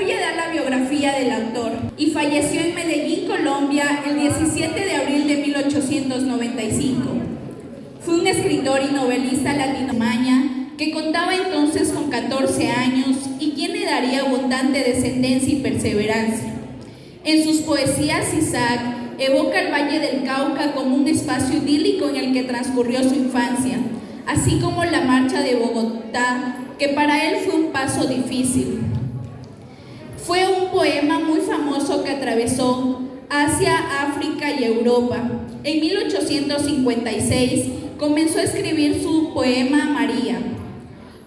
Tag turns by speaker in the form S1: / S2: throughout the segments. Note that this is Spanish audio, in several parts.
S1: voy a dar la biografía del autor. Y falleció en Medellín, Colombia, el 17 de abril de 1895. Fue un escritor y novelista latinoamericano que contaba entonces con 14 años y quien le daría abundante descendencia y perseverancia. En sus poesías, Isaac evoca el Valle del Cauca como un espacio idílico en el que transcurrió su infancia, así como la marcha de Bogotá, que para él fue un paso difícil. Fue un poema muy famoso que atravesó Asia, África y Europa. En 1856 comenzó a escribir su poema María.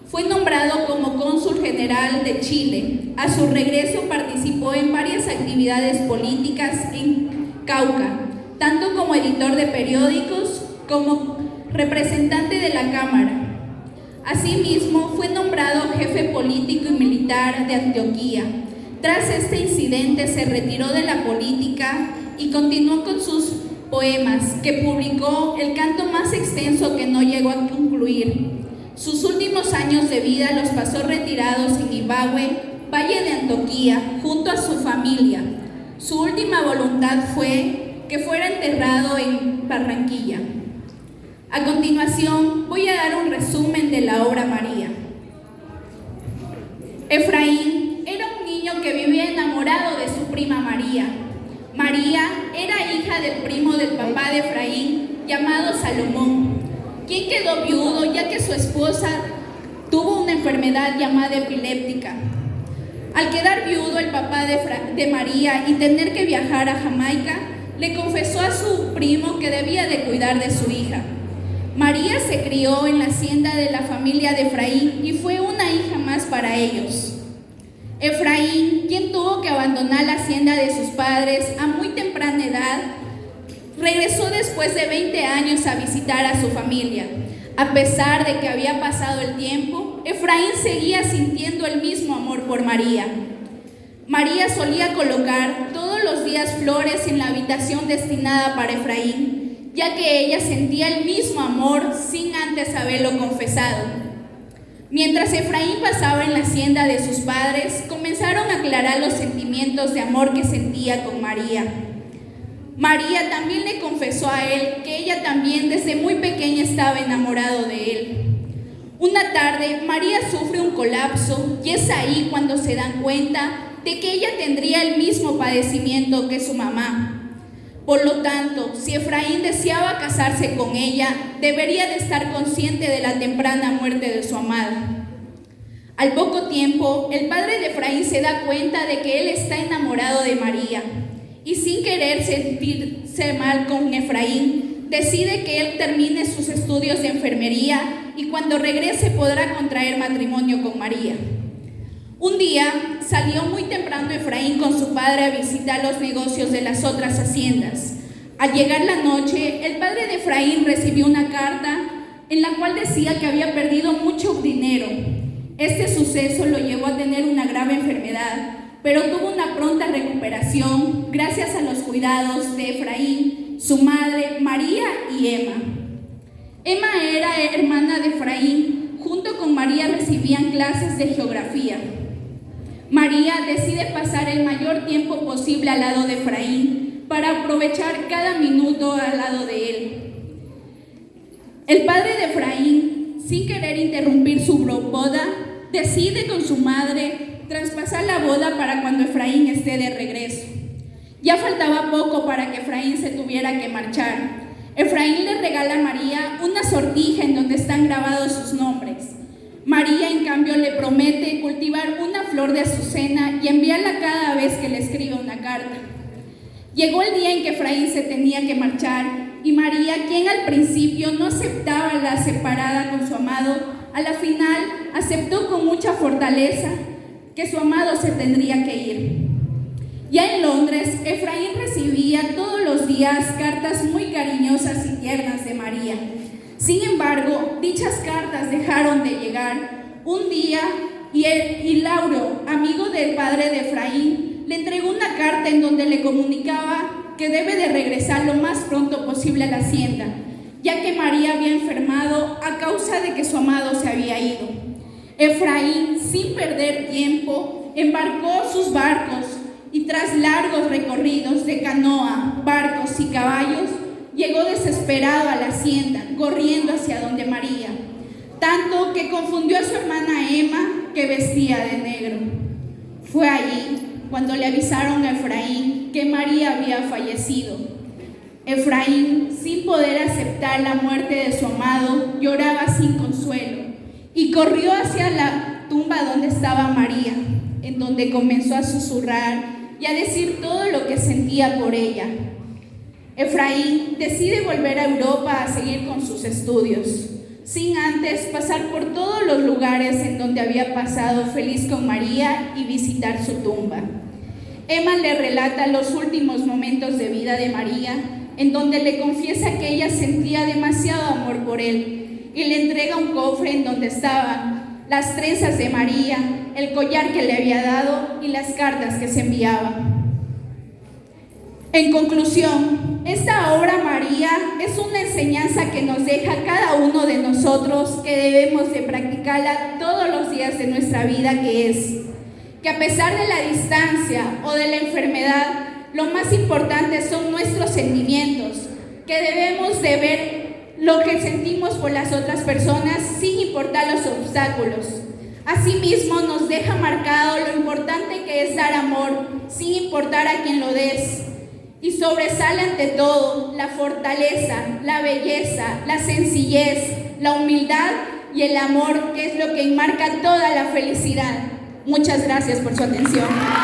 S1: Fue nombrado como cónsul general de Chile. A su regreso participó en varias actividades políticas en Cauca, tanto como editor de periódicos como representante de la Cámara. Asimismo, fue nombrado jefe político y militar de Antioquía. Tras este incidente se retiró de la política y continuó con sus poemas, que publicó el canto más extenso que no llegó a concluir. Sus últimos años de vida los pasó retirados en Ibagué, Valle de Antioquía, junto a su familia. Su última voluntad fue que fuera enterrado en Barranquilla. A continuación, voy a dar un resumen de la obra María. Efraín era un niño que vivía enamorado de su prima María. María era hija del primo del papá de Efraín, llamado Salomón, quien quedó viudo ya que su esposa tuvo una enfermedad llamada epiléptica. Al quedar viudo el papá de María y tener que viajar a Jamaica, le confesó a su primo que debía de cuidar de su hija. María se crió en la hacienda de la familia de Efraín y fue una hija más para ellos. Efraín, quien tuvo que abandonar la hacienda de sus padres a muy temprana edad, regresó después de 20 años a visitar a su familia. A pesar de que había pasado el tiempo, Efraín seguía sintiendo el mismo amor por María. María solía colocar todos los días flores en la habitación destinada para Efraín, ya que ella sentía el mismo amor sin antes haberlo confesado. Mientras Efraín pasaba en la hacienda de sus padres, comenzaron a aclarar los sentimientos de amor que sentía con María. María también le confesó a él que ella también desde muy pequeña estaba enamorado de él. Una tarde, María sufre un colapso y es ahí cuando se dan cuenta de que ella tendría el mismo padecimiento que su mamá. Por lo tanto, si Efraín deseaba casarse con ella, debería de estar consciente de la temprana muerte de su amada. Al poco tiempo, el padre de Efraín se da cuenta de que él está enamorado de María y sin querer sentirse mal con Efraín, decide que él termine sus estudios de enfermería y cuando regrese podrá contraer matrimonio con María. Un día salió muy temprano Efraín con su padre a visitar los negocios de las otras haciendas. Al llegar la noche, el padre de Efraín recibió una carta en la cual decía que había perdido mucho dinero. Este suceso lo llevó a tener una grave enfermedad, pero tuvo una pronta recuperación gracias a los cuidados de Efraín, su madre, María y Emma. Emma era hermana de Efraín. Junto con María recibían clases de geografía. María decide pasar el mayor tiempo posible al lado de Efraín para aprovechar cada minuto al lado de él. El padre de Efraín, sin querer interrumpir su boda, decide con su madre traspasar la boda para cuando Efraín esté de regreso. Ya faltaba poco para que Efraín se tuviera que marchar. Efraín le regala a María una sortija en donde están grabados sus nombres. María, en cambio, le promete cultivar una flor de azucena y enviarla cada vez que le escriba una carta. Llegó el día en que Efraín se tenía que marchar y María, quien al principio no aceptaba la separada con su amado, a la final aceptó con mucha fortaleza que su amado se tendría que ir. Ya en Londres, Efraín recibía todos los días cartas muy cariñosas y tiernas de María. Sin embargo, dichas cartas dejaron de llegar. Un día, y Lauro, amigo del padre de Efraín, le entregó una carta en donde le comunicaba que debe de regresar lo más pronto posible a la hacienda, ya que María había enfermado a causa de que su amado se había ido. Efraín, sin perder tiempo, embarcó sus barcos y tras largos recorridos de canoa, barcos y caballos, llegó desesperado a la hacienda, corriendo hacia donde María, tanto que confundió a su hermana Emma, que vestía de negro. Fue allí cuando le avisaron a Efraín que María había fallecido. Efraín, sin poder aceptar la muerte de su amado, lloraba sin consuelo y corrió hacia la tumba donde estaba María, en donde comenzó a susurrar y a decir todo lo que sentía por ella. Efraín decide volver a Europa a seguir con sus estudios, sin antes pasar por todos los lugares en donde había pasado feliz con María y visitar su tumba. Emma le relata los últimos momentos de vida de María, en donde le confiesa que ella sentía demasiado amor por él y le entrega un cofre en donde estaban las trenzas de María, el collar que le había dado y las cartas que se enviaban. En conclusión, esta obra María es una enseñanza que nos deja a cada uno de nosotros que debemos de practicarla todos los días de nuestra vida, que es que a pesar de la distancia o de la enfermedad, lo más importante son nuestros sentimientos, que debemos de ver lo que sentimos por las otras personas sin importar los obstáculos. Asimismo, nos deja marcado lo importante que es dar amor sin importar a quién lo des. Y sobresale ante todo la fortaleza, la belleza, la sencillez, la humildad y el amor, que es lo que enmarca toda la felicidad. Muchas gracias por su atención.